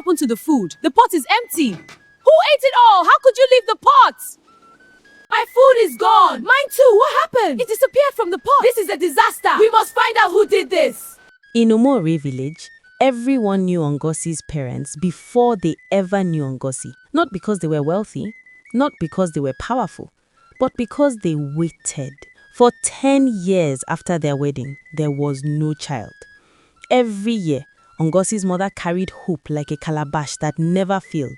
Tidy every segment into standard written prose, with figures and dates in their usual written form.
happened to the food? The pot is empty. Who ate it all? How could you leave the pot? My food is gone. Mine too. What happened? It disappeared from the pot. This is a disaster. We must find out who did this. In Omore village, everyone knew Ngosi's parents before they ever knew Ngozi. Not because they were wealthy, not because they were powerful, but because they waited. For 10 years after their wedding, there was no child. Every year, Ngosi's mother carried hope like a calabash that never failed.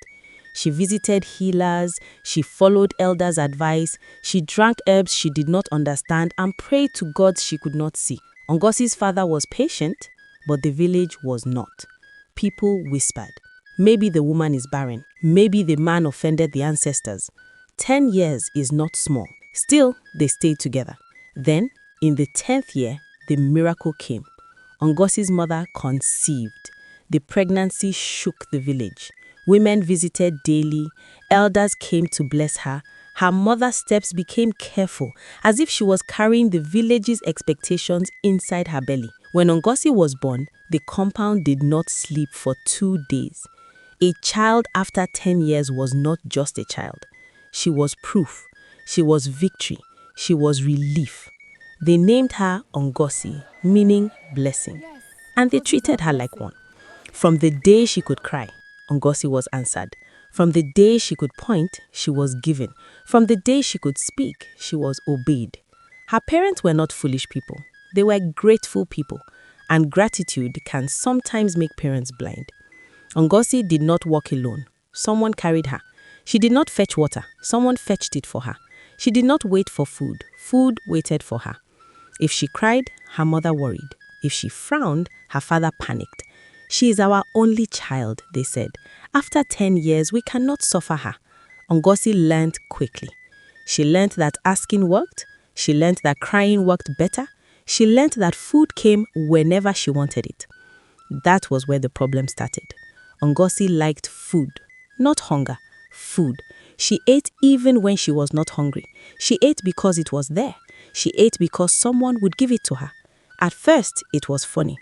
She visited healers, she followed elders' advice, she drank herbs she did not understand and prayed to gods she could not see. Ngosi's father was patient, but the village was not. People whispered, maybe the woman is barren, maybe the man offended the ancestors. 10 years is not small. Still, they stayed together. Then, in the 10th year, the miracle came. Ngosi's mother conceived. The pregnancy shook the village. Women visited daily. Elders came to bless her. Her mother's steps became careful, as if she was carrying the village's expectations inside her belly. When Ngozi was born, the compound did not sleep for 2 days. A child after 10 years was not just a child. She was proof. She was victory. She was relief. They named her Ngozi, meaning blessing, and they treated her like one. From the day she could cry, Ngozi was answered. From the day she could point, she was given. From the day she could speak, she was obeyed. Her parents were not foolish people. They were grateful people, and gratitude can sometimes make parents blind. Ngozi did not walk alone. Someone carried her. She did not fetch water. Someone fetched it for her. She did not wait for food. Food waited for her. If she cried, her mother worried. If she frowned, her father panicked. She is our only child, they said. After 10 years, we cannot suffer her. Ngozi learned quickly. She learned that asking worked. She learned that crying worked better. She learned that food came whenever she wanted it. That was where the problem started. Ngozi liked food, not hunger, food. She ate even when she was not hungry. She ate because it was there. She ate because someone would give it to her. At first, it was funny.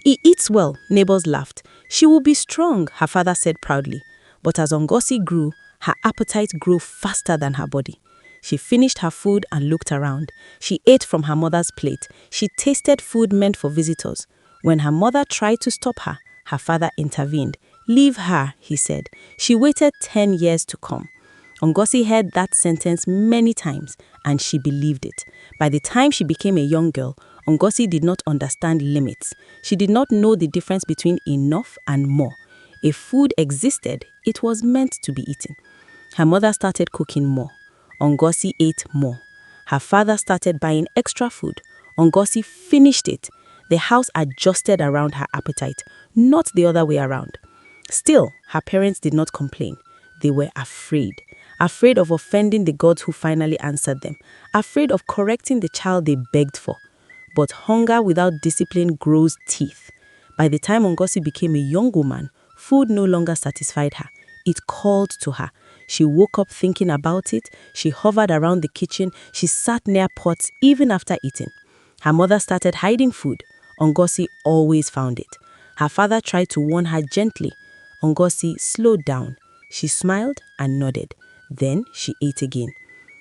He eats well, neighbors laughed. She will be strong, her father said proudly. But as Ngozi grew, her appetite grew faster than her body. She finished her food and looked around. She ate from her mother's plate. She tasted food meant for visitors. When her mother tried to stop her, her father intervened. Leave her, he said. She waited 10 years to come. Ngozi heard that sentence many times, and she believed it. By the time she became a young girl, Ngozi did not understand limits. She did not know the difference between enough and more. If food existed, it was meant to be eaten. Her mother started cooking more. Ngozi ate more. Her father started buying extra food. Ngozi finished it. The house adjusted around her appetite, not the other way around. Still, her parents did not complain. They were afraid. Afraid of offending the gods who finally answered them. Afraid of correcting the child they begged for. But hunger without discipline grows teeth. By the time Ngozi became a young woman, food no longer satisfied her. It called to her. She woke up thinking about it. She hovered around the kitchen. She sat near pots even after eating. Her mother started hiding food. Ngozi always found it. Her father tried to warn her gently. Ngozi slowed down. She smiled and nodded. Then she ate again.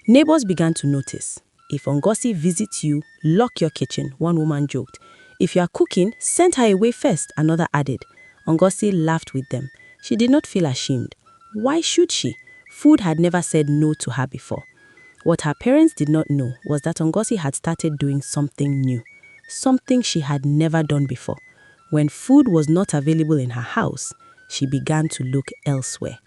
Neighbors began to notice. If Ngozi visits you, lock your kitchen, one woman joked. If you are cooking, send her away first, another added. Ngozi laughed with them. She did not feel ashamed. Why should she? Food had never said no to her before. What her parents did not know was that Ngozi had started doing something new, something she had never done before. When food was not available in her house, she began to look elsewhere.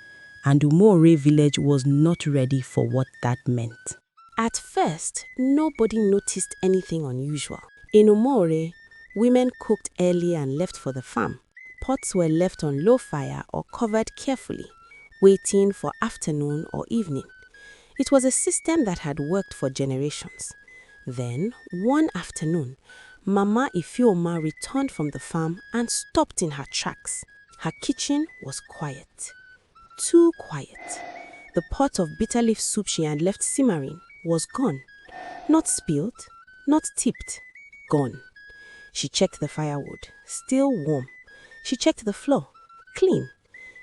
And Umore village was not ready for what that meant. At first, nobody noticed anything unusual. In Umore, women cooked early and left for the farm. Pots were left on low fire or covered carefully, waiting for afternoon or evening. It was a system that had worked for generations. Then, one afternoon, Mama Ifeoma returned from the farm and stopped in her tracks. Her kitchen was quiet. Too quiet. The pot of bitter leaf soup she had left simmering was gone. Not spilled, not tipped, gone. She checked the firewood, still warm. She checked the floor, clean.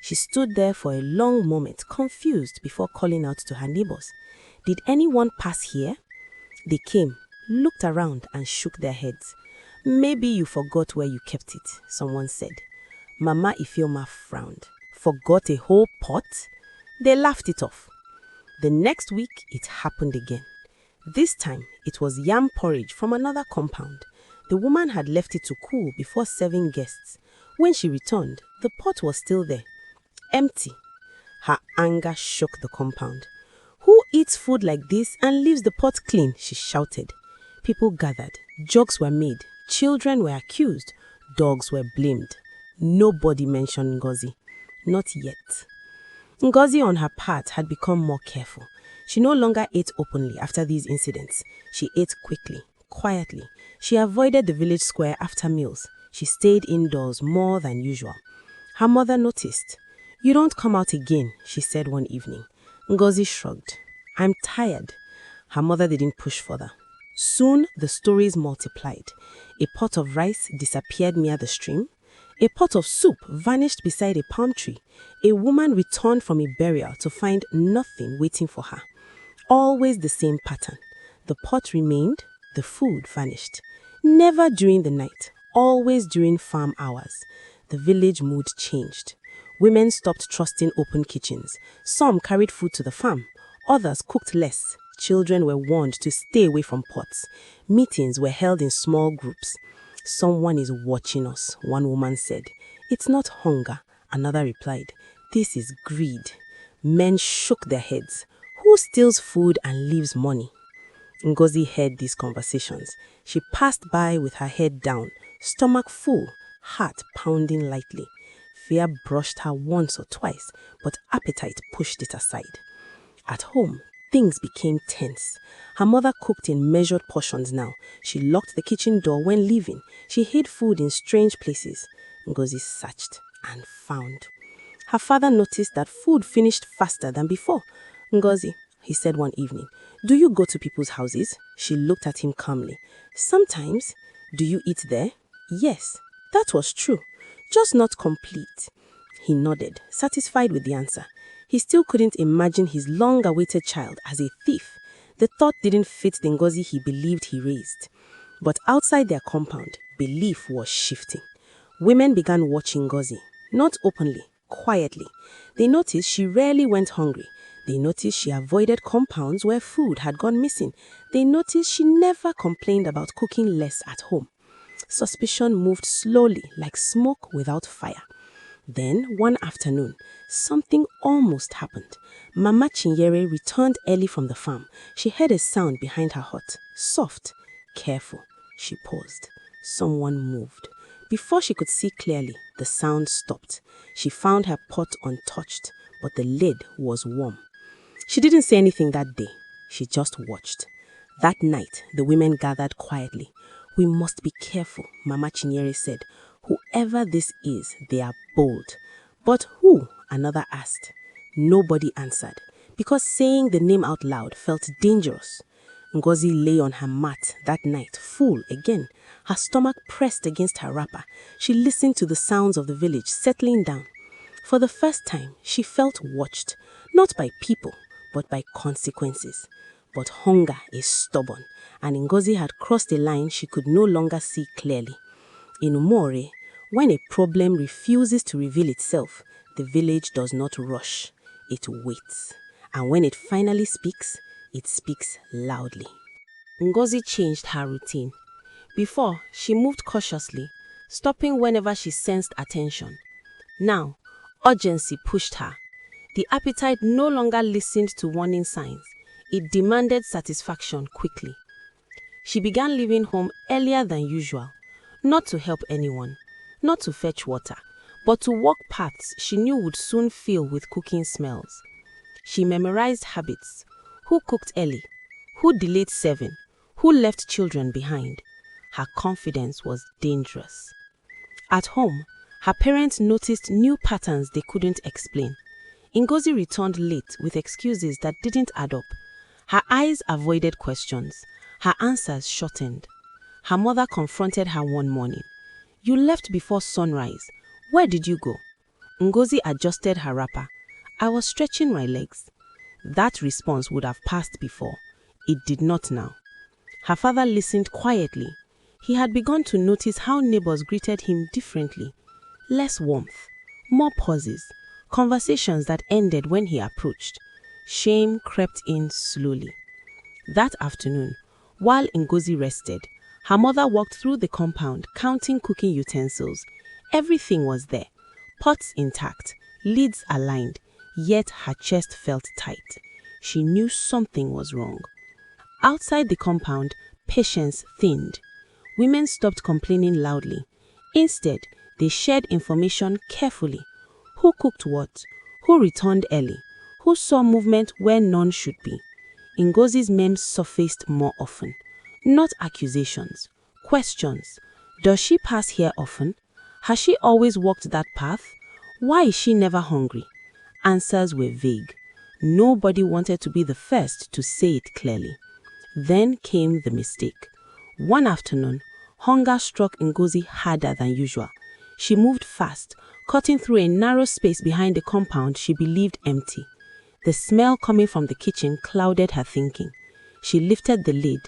She stood there for a long moment, confused, before calling out to her neighbors. Did anyone pass here? They came, looked around and shook their heads. Maybe you forgot where you kept it, someone said. Mama Ifeoma frowned. Forgot a whole pot? They laughed it off. The next week, it happened again. This time, it was yam porridge from another compound. The woman had left it to cool before serving guests. When she returned, the pot was still there, empty. Her anger shook the compound. Who eats food like this and leaves the pot clean? She shouted. People gathered. Jokes were made. Children were accused. Dogs were blamed. Nobody mentioned Ngozi. Not yet. Ngozi, on her part, had become more careful. She no longer ate openly after these incidents. She ate quickly, quietly. She avoided the village square after meals. She stayed indoors more than usual. Her mother noticed. You don't come out again, she said one evening. Ngozi shrugged. I'm tired. Her mother didn't push further. Soon the stories multiplied. A pot of rice disappeared near the stream. A pot of soup vanished beside a palm tree. A woman returned from a burial to find nothing waiting for her. Always the same pattern. The pot remained, the food vanished. Never during the night, always during farm hours. The village mood changed. Women stopped trusting open kitchens. Some carried food to the farm. Others cooked less. Children were warned to stay away from pots. Meetings were held in small groups. Someone is watching us, one woman said. It's not hunger, another replied. This is greed. Men shook their heads. Who steals food and leaves money? Ngozi heard these conversations. She passed by with her head down, stomach full, heart pounding lightly. Fear brushed her once or twice, but appetite pushed it aside. At home, things became tense. Her mother cooked in measured portions now. She locked the kitchen door when leaving. She hid food in strange places. Ngozi searched and found. Her father noticed that food finished faster than before. Ngozi, he said one evening, do you go to people's houses? She looked at him calmly. Sometimes. Do you eat there? Yes, that was true. Just not complete. He nodded, satisfied with the answer. He still couldn't imagine his long-awaited child as a thief. The thought didn't fit the Ngozi he believed he raised. But outside their compound, belief was shifting. Women began watching Ngozi, not openly, quietly. They noticed she rarely went hungry. They noticed she avoided compounds where food had gone missing. They noticed she never complained about cooking less at home. Suspicion moved slowly, like smoke without fire. Then, one afternoon, something almost happened. Mama Chinyere returned early from the farm. She heard a sound behind her hut. Soft, careful. She paused. Someone moved. Before she could see clearly, the sound stopped. She found her pot untouched, but the lid was warm. She didn't say anything that day. She just watched. That night, the women gathered quietly. We must be careful, Mama Chinyere said. Whoever this is, they are bold. But who? Another asked. Nobody answered, because saying the name out loud felt dangerous. Ngozi lay on her mat that night, full again, her stomach pressed against her wrapper. She listened to the sounds of the village settling down. For the first time, she felt watched, not by people, but by consequences. But hunger is stubborn, and Ngozi had crossed a line she could no longer see clearly. In Umore, when a problem refuses to reveal itself, the village does not rush, it waits. And when it finally speaks, it speaks loudly. Ngozi changed her routine. Before, she moved cautiously, stopping whenever she sensed attention. Now, urgency pushed her. The appetite no longer listened to warning signs. It demanded satisfaction quickly. She began leaving home earlier than usual, not to help anyone, not to fetch water, but to walk paths she knew would soon fill with cooking smells. She memorized habits: who cooked early, who delayed serving, who left children behind. Her confidence was dangerous. At home, her parents noticed new patterns they couldn't explain. Ngozi returned late with excuses that didn't add up. Her eyes avoided questions. Her answers shortened. Her mother confronted her one morning. You left before sunrise. Where did you go? Ngozi adjusted her wrapper. I was stretching my legs. That response would have passed before. It did not now. Her father listened quietly. He had begun to notice how neighbors greeted him differently. Less warmth, more pauses, conversations that ended when he approached. Shame crept in slowly. That afternoon, while Ngozi rested, her mother walked through the compound, counting cooking utensils. Everything was there, pots intact, lids aligned, yet her chest felt tight. She knew something was wrong. Outside the compound, patience thinned. Women stopped complaining loudly. Instead, they shared information carefully. Who cooked what? Who returned early? Who saw movement where none should be? Ngozi's names surfaced more often. Not accusations, questions. Does she pass here often? Has she always walked that path? Why is she never hungry? Answers were vague. Nobody wanted to be the first to say it clearly. Then came the mistake. One afternoon, hunger struck Ngozi harder than usual. She moved fast, cutting through a narrow space behind the compound she believed empty. The smell coming from the kitchen clouded her thinking. She lifted the lid,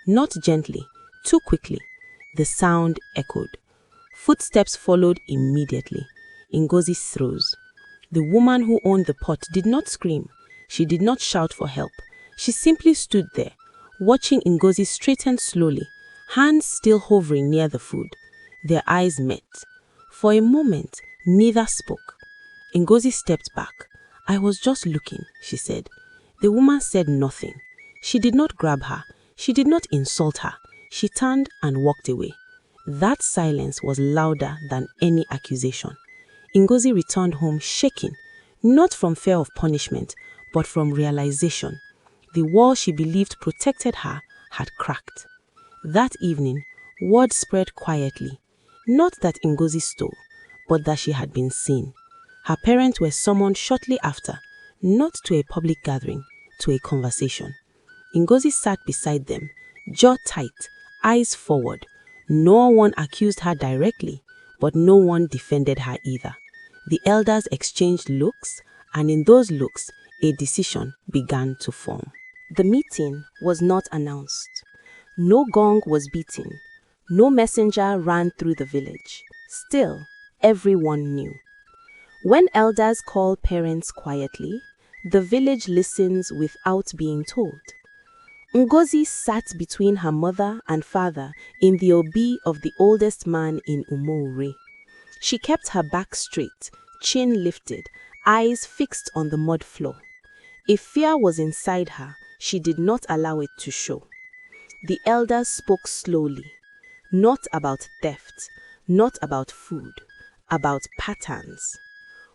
not gently, too quickly. The sound echoed. Footsteps followed immediately. Ngozi rose. The woman who owned the pot did not scream. She did not shout for help. She simply stood there, watching Ngozi straighten slowly, hands still hovering near the food. Their eyes met. For a moment, neither spoke. Ngozi stepped back. I was just looking, she said. The woman said nothing. She did not grab her. She did not insult her. She turned and walked away. That silence was louder than any accusation. Ngozi returned home shaking, not from fear of punishment, but from realization. The wall she believed protected her had cracked. That evening, word spread quietly. Not that Ngozi stole, but that she had been seen. Her parents were summoned shortly after, not to a public gathering, to a conversation. Ngozi sat beside them, jaw tight, eyes forward. No one accused her directly, but no one defended her either. The elders exchanged looks, and in those looks, a decision began to form. The meeting was not announced. No gong was beaten. No messenger ran through the village. Still, everyone knew. When elders call parents quietly, the village listens without being told. Ngozi sat between her mother and father in the obi of the oldest man in Umoure. She kept her back straight, chin lifted, eyes fixed on the mud floor. If fear was inside her, she did not allow it to show. The elders spoke slowly, not about theft, not about food, about patterns.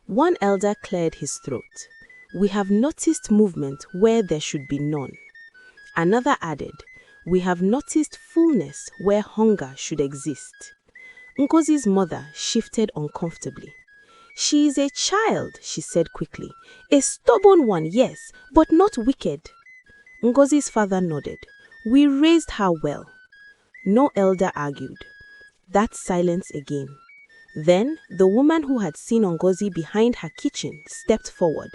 One elder cleared his throat. We have noticed movement where there should be none. Another added, we have noticed fullness where hunger should exist. Ngozi's mother shifted uncomfortably. She is a child, she said quickly. A stubborn one, yes, but not wicked. Ngozi's father nodded. We raised her well. No elder argued. That silence again. Then the woman who had seen Ngozi behind her kitchen stepped forward.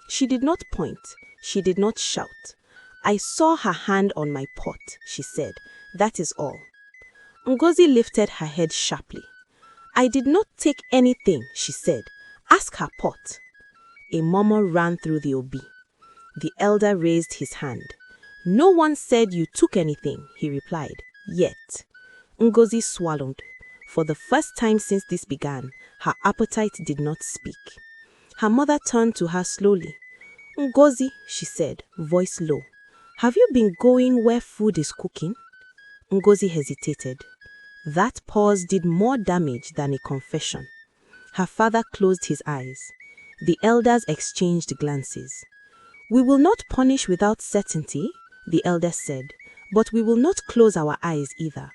She did not point. She did not shout. I saw her hand on my pot, she said. That is all. Ngozi lifted her head sharply. I did not take anything, she said. Ask her pot. A murmur ran through the obi. The elder raised his hand. No one said you took anything, he replied. Yet. Ngozi swallowed. For the first time since this began, her appetite did not speak. Her mother turned to her slowly. Ngozi, she said, voice low. Have you been going where food is cooking? Ngozi hesitated. That pause did more damage than a confession. Her father closed his eyes. The elders exchanged glances. We will not punish without certainty, the elder said, but we will not close our eyes either.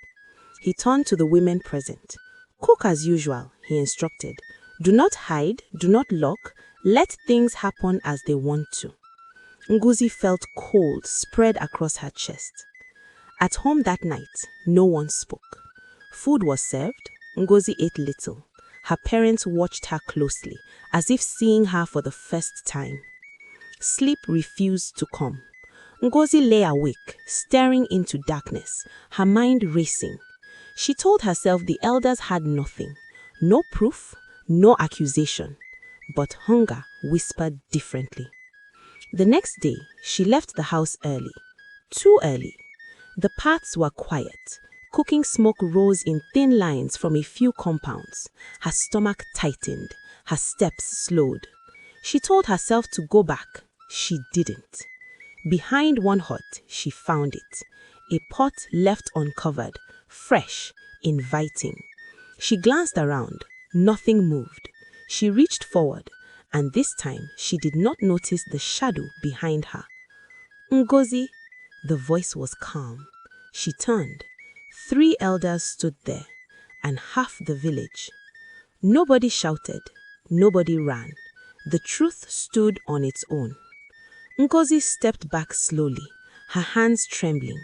He turned to the women present. Cook as usual, he instructed. Do not hide, do not lock, let things happen as they want to. Ngozi felt cold spread across her chest. At home that night, no one spoke. Food was served. Ngozi ate little. Her parents watched her closely, as if seeing her for the first time. Sleep refused to come. Ngozi lay awake, staring into darkness, her mind racing. She told herself the elders had nothing, no proof, no accusation. But hunger whispered differently. The next day, she left the house early. Too early. The paths were quiet. Cooking smoke rose in thin lines from a few compounds. Her stomach tightened. Her steps slowed. She told herself to go back. She didn't. Behind one hut, she found it. A pot left uncovered, fresh, inviting. She glanced around. Nothing moved. She reached forward, and this time she did not notice the shadow behind her. Ngozi. The voice was calm. She turned. 3 elders stood there, and half the village. Nobody shouted. Nobody ran. The truth stood on its own. Ngozi stepped back slowly, her hands trembling.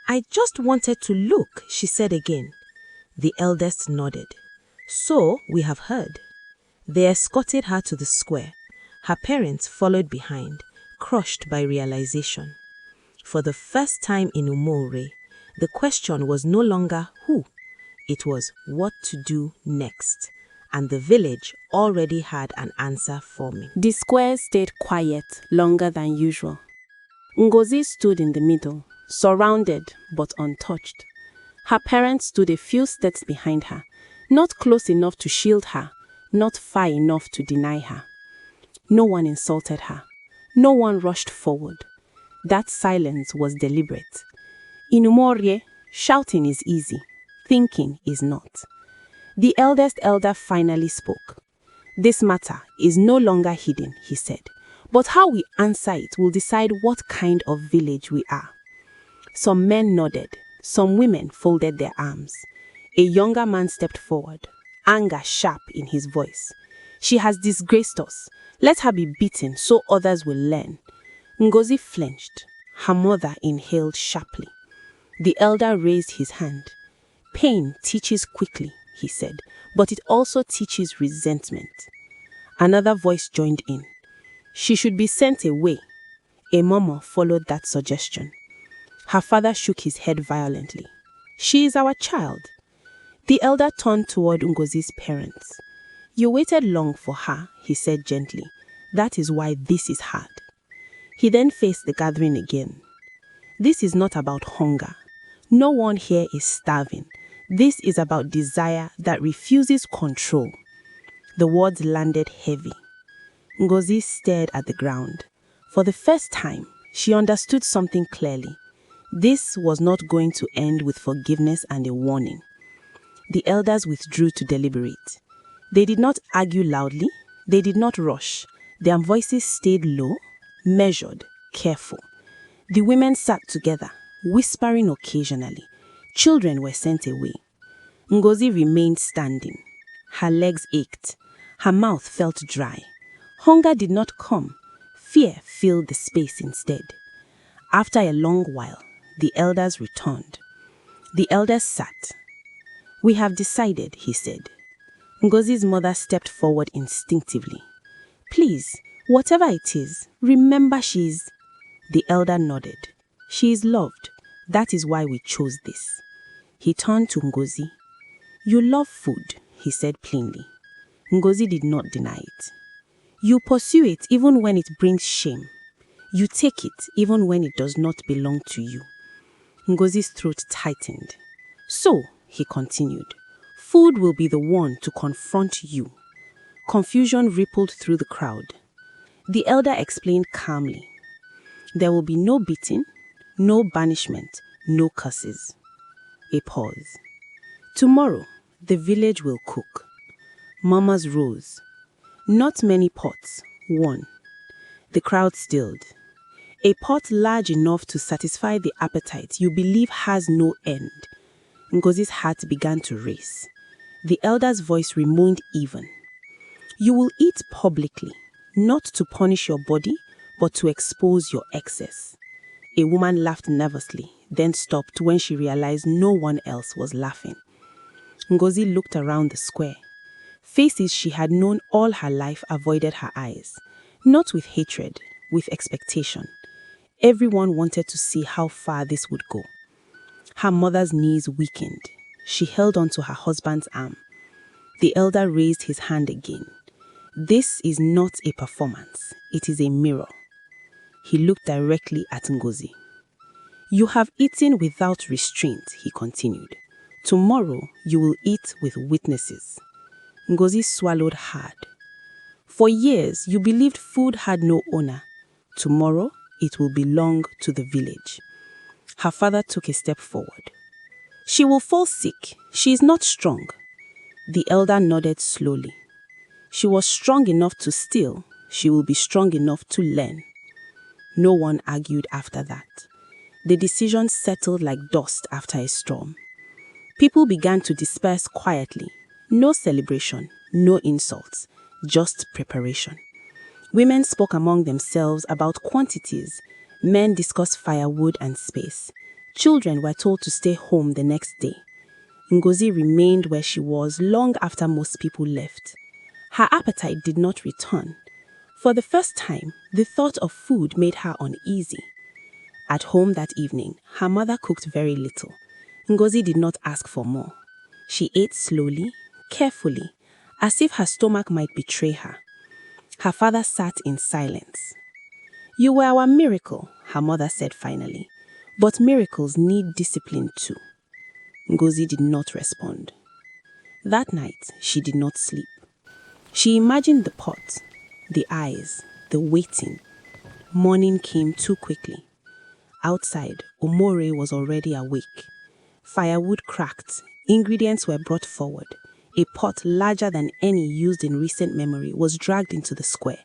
"I just wanted to look," she said again. The elders nodded. "So we have heard." They escorted her to the square. Her parents followed behind, crushed by realization. For the first time in Umore, the question was no longer who. It was what to do next. And the village already had an answer for me. The square stayed quiet longer than usual. Ngozi stood in the middle, surrounded but untouched. Her parents stood a few steps behind her, not close enough to shield her, not far enough to deny her. No one insulted her. No one rushed forward. That silence was deliberate. In Umorye, shouting is easy. Thinking is not. The eldest elder finally spoke. "This matter is no longer hidden," he said. "But how we answer it will decide what kind of village we are." Some men nodded. Some women folded their arms. A younger man stepped forward, anger sharp in his voice. "She has disgraced us. Let her be beaten so others will learn." Ngozi flinched. Her mother inhaled sharply. The elder raised his hand. "Pain teaches quickly," he said, "but it also teaches resentment." Another voice joined in. "She should be sent away." A murmur followed that suggestion. Her father shook his head violently. "She is our child." The elder turned toward Ngozi's parents. "You waited long for her," he said gently. "That is why this is hard." He then faced the gathering again. "This is not about hunger. No one here is starving. This is about desire that refuses control." The words landed heavy. Ngozi stared at the ground. For the first time, she understood something clearly. This was not going to end with forgiveness and a warning. The elders withdrew to deliberate. They did not argue loudly. They did not rush. Their voices stayed low, measured, careful. The women sat together, whispering occasionally. Children were sent away. Ngozi remained standing. Her legs ached. Her mouth felt dry. Hunger did not come. Fear filled the space instead. After a long while, the elders returned. The elders sat. "We have decided," he said. Ngozi's mother stepped forward instinctively. "Please, whatever it is, remember she is..." The elder nodded. "She is loved. That is why we chose this." He turned to Ngozi. "You love food," he said plainly. Ngozi did not deny it. "You pursue it even when it brings shame. You take it even when it does not belong to you." Ngozi's throat tightened. "So," he continued, "food will be the one to confront you." Confusion rippled through the crowd. The elder explained calmly. "There will be no beating, no banishment, no curses." A pause. "Tomorrow, the village will cook." Murmurs rose. "Not many pots, one." The crowd stilled. "A pot large enough to satisfy the appetite you believe has no end." Ngozi's heart began to race. The elder's voice remained even. "You will eat publicly, not to punish your body, but to expose your excess." A woman laughed nervously, then stopped when she realized no one else was laughing. Ngozi looked around the square. Faces she had known all her life avoided her eyes, not with hatred, with expectation. Everyone wanted to see how far this would go. Her mother's knees weakened. She held onto her husband's arm. The elder raised his hand again. This is not a performance, it is a mirror. He looked directly at Ngozi. You have eaten without restraint, he continued. Tomorrow you will eat with witnesses. Ngozi swallowed hard. For years you believed food had no owner. Tomorrow it will belong to the village. Her father took a step forward. She will fall sick. She is not strong. The elder nodded slowly. She was strong enough to steal. She will be strong enough to learn. No one argued after that. The decision settled like dust after a storm. People began to disperse quietly. No celebration, no insults, just preparation. Women spoke among themselves about quantities. Men discussed firewood and space. Children were told to stay home the next day. Ngozi remained where she was long after most people left. Her appetite did not return. For the first time, the thought of food made her uneasy. At home that evening, her mother cooked very little. Ngozi did not ask for more. She ate slowly, carefully, as if her stomach might betray her. Her father sat in silence. You were our miracle, her mother said finally. But miracles need discipline too. Ngozi did not respond. That night, she did not sleep. She imagined the pot, the eyes, the waiting. Morning came too quickly. Outside, Omore was already awake. Firewood cracked. Ingredients were brought forward. A pot larger than any used in recent memory was dragged into the square.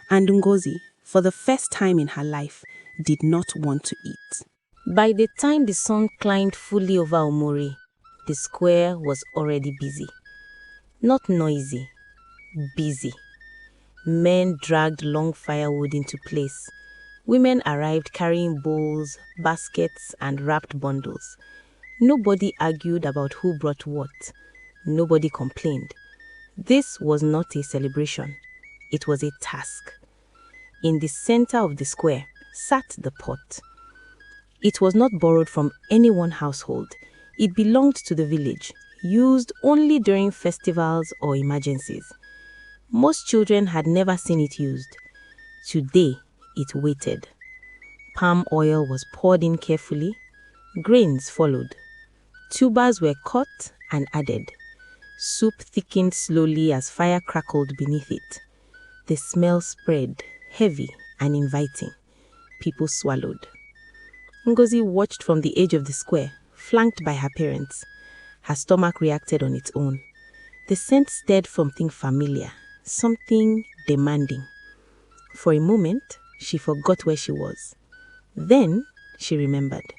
And Ngozi, for the first time in her life, did not want to eat. By the time the sun climbed fully over Omori, the square was already busy. Not noisy, busy. Men dragged long firewood into place. Women arrived carrying bowls, baskets, and wrapped bundles. Nobody argued about who brought what. Nobody complained. This was not a celebration. It was a task. In the center of the square sat the pot. It was not borrowed from any one household. It belonged to the village, used only during festivals or emergencies. Most children had never seen it used. Today, it waited. Palm oil was poured in carefully. Grains followed. Tubers were cut and added. Soup thickened slowly as fire crackled beneath it. The smell spread, heavy and inviting. People swallowed. Ngozi watched from the edge of the square, flanked by her parents. Her stomach reacted on its own. The scent stirred something familiar, something demanding. For a moment, she forgot where she was. Then, she remembered.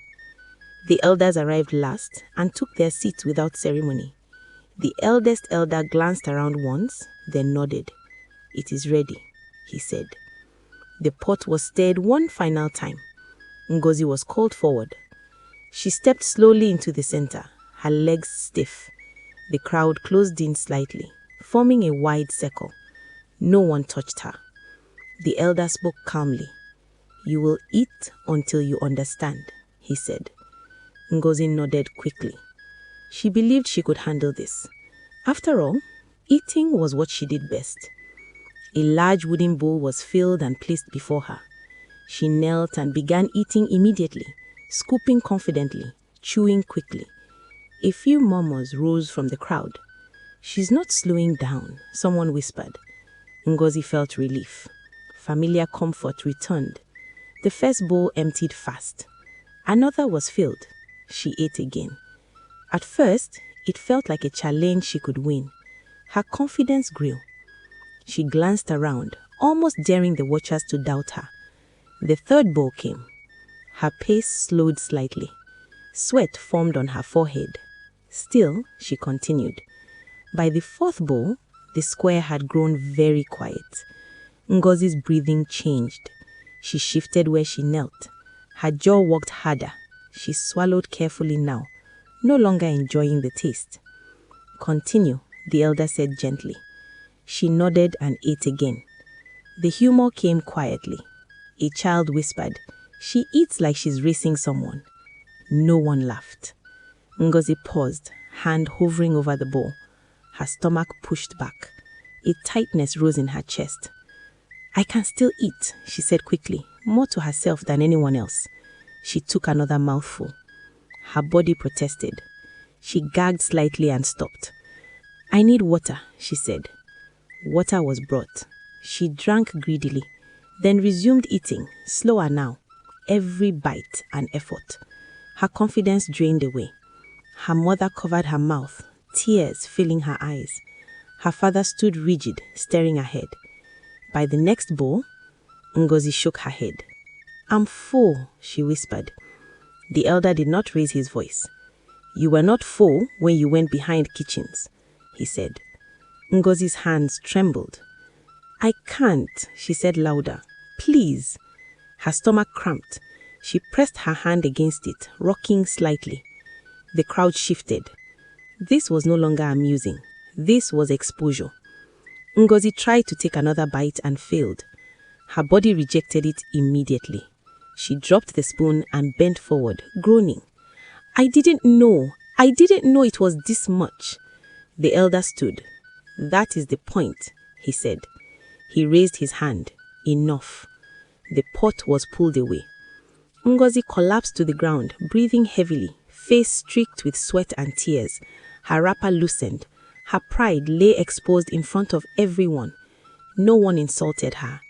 The elders arrived last and took their seats without ceremony. The eldest elder glanced around once, then nodded. It is ready, he said. The pot was stirred one final time. Ngozi was called forward. She stepped slowly into the center, her legs stiff. The crowd closed in slightly, forming a wide circle. No one touched her. The elder spoke calmly. You will eat until you understand, he said. Ngozi nodded quickly. She believed she could handle this. After all, eating was what she did best. A large wooden bowl was filled and placed before her. She knelt and began eating immediately, scooping confidently, chewing quickly. A few murmurs rose from the crowd. She's not slowing down, someone whispered. Ngozi felt relief. Familiar comfort returned. The first bowl emptied fast. Another was filled. She ate again. At first, it felt like a challenge she could win. Her confidence grew. She glanced around, almost daring the watchers to doubt her. The third bowl came. Her pace slowed slightly. Sweat formed on her forehead. Still, she continued. By the fourth bowl, the square had grown very quiet. Ngozi's breathing changed. She shifted where she knelt. Her jaw worked harder. She swallowed carefully now, no longer enjoying the taste. Continue, the elder said gently. She nodded and ate again. The humor came quietly. A child whispered, "She eats like she's racing someone." No one laughed. Ngozi paused, hand hovering over the bowl. Her stomach pushed back. A tightness rose in her chest. "I can still eat," she said quickly, more to herself than anyone else. She took another mouthful. Her body protested. She gagged slightly and stopped. "I need water," she said. Water was brought. She drank greedily, then resumed eating, slower now, every bite an effort. Her confidence drained away. Her mother covered her mouth, tears filling her eyes. Her father stood rigid, staring ahead. By the next bowl, Ngozi shook her head. "I'm full," she whispered. The elder did not raise his voice. "You were not full when you went behind kitchens," he said. Ngozi's hands trembled. "I can't," she said louder. "Please." Her stomach cramped. She pressed her hand against it, rocking slightly. The crowd shifted. This was no longer amusing. This was exposure. Ngozi tried to take another bite and failed. Her body rejected it immediately. She dropped the spoon and bent forward, groaning. I didn't know it was this much." The elder stood. "That is the point," he said. He raised his hand. Enough. The pot was pulled away. Ngozi collapsed to the ground, breathing heavily, face streaked with sweat and tears. Her wrapper loosened. Her pride lay exposed in front of everyone. No one insulted her.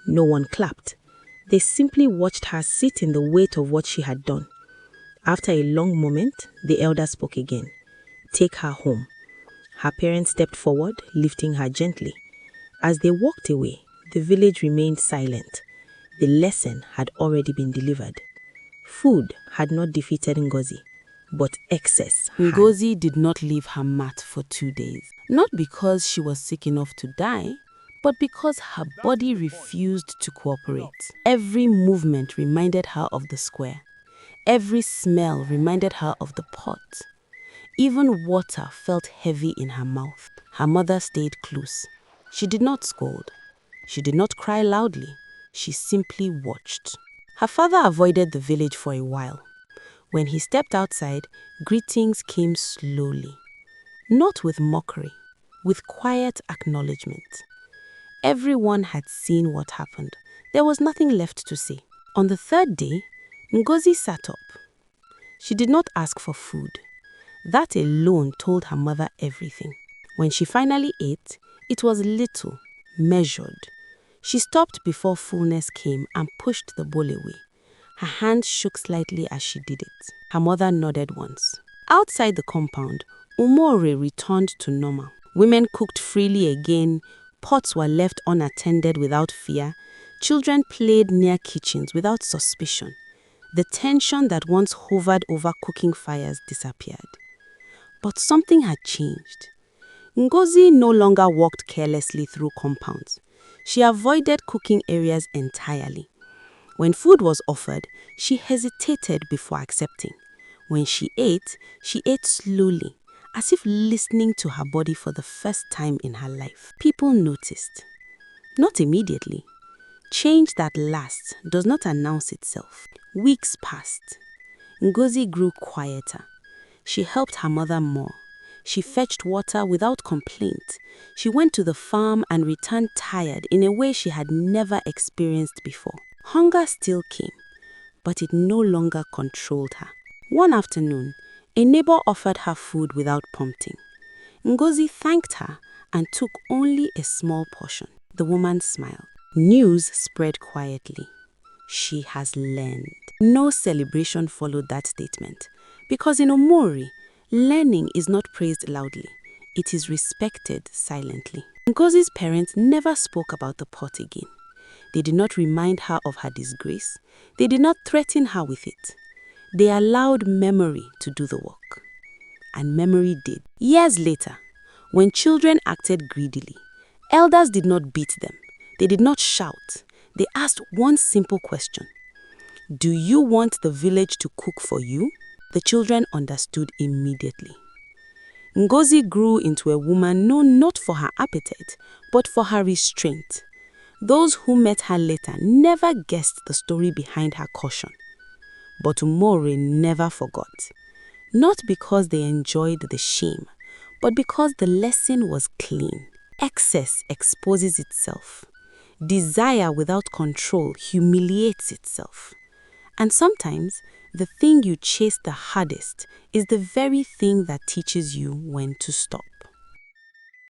No one clapped. They simply watched her sit in the weight of what she had done. After a long moment, the elder spoke again. "Take her home." Her parents stepped forward, lifting her gently. As they walked away, the village remained silent. The lesson had already been delivered. Food had not defeated Ngozi, but excess had. Ngozi did not leave her mat for 2 days, not because she was sick enough to die, but because her body refused to cooperate. Every movement reminded her of the square. Every smell reminded her of the pot. Even water felt heavy in her mouth. Her mother stayed close. She did not scold. She did not cry loudly. She simply watched. Her father avoided the village for a while. When he stepped outside, greetings came slowly. Not with mockery, with quiet acknowledgement. Everyone had seen what happened. There was nothing left to say. On the third day, Ngozi sat up. She did not ask for food. That alone told her mother everything. When she finally ate, it was little, measured. She stopped before fullness came and pushed the bowl away. Her hand shook slightly as she did it. Her mother nodded once. Outside the compound, Umore returned to normal. Women cooked freely again. Pots were left unattended without fear. Children played near kitchens without suspicion. The tension that once hovered over cooking fires disappeared. But something had changed. Ngozi no longer walked carelessly through compounds. She avoided cooking areas entirely. When food was offered, she hesitated before accepting. When she ate slowly, as if listening to her body for the first time in her life. People noticed. Not immediately. Change that lasts does not announce itself. Weeks passed. Ngozi grew quieter. She helped her mother more. She fetched water without complaint. She went to the farm and returned tired in a way she had never experienced before. Hunger still came, but it no longer controlled her. One afternoon, a neighbor offered her food without prompting. Ngozi thanked her and took only a small portion. The woman smiled. News spread quietly. She has learned. No celebration followed that statement, because in Omori, learning is not praised loudly. It is respected silently. Ngozi's parents never spoke about the pot again. They did not remind her of her disgrace. They did not threaten her with it. They allowed memory to do the work. And memory did. Years later, when children acted greedily, elders did not beat them. They did not shout. They asked one simple question. Do you want the village to cook for you? The children understood immediately. Ngozi grew into a woman known not for her appetite, but for her restraint. Those who met her later never guessed the story behind her caution. But Umore never forgot. Not because they enjoyed the shame, but because the lesson was clean. Excess exposes itself. Desire without control humiliates itself. And sometimes, the thing you chase the hardest is the very thing that teaches you when to stop.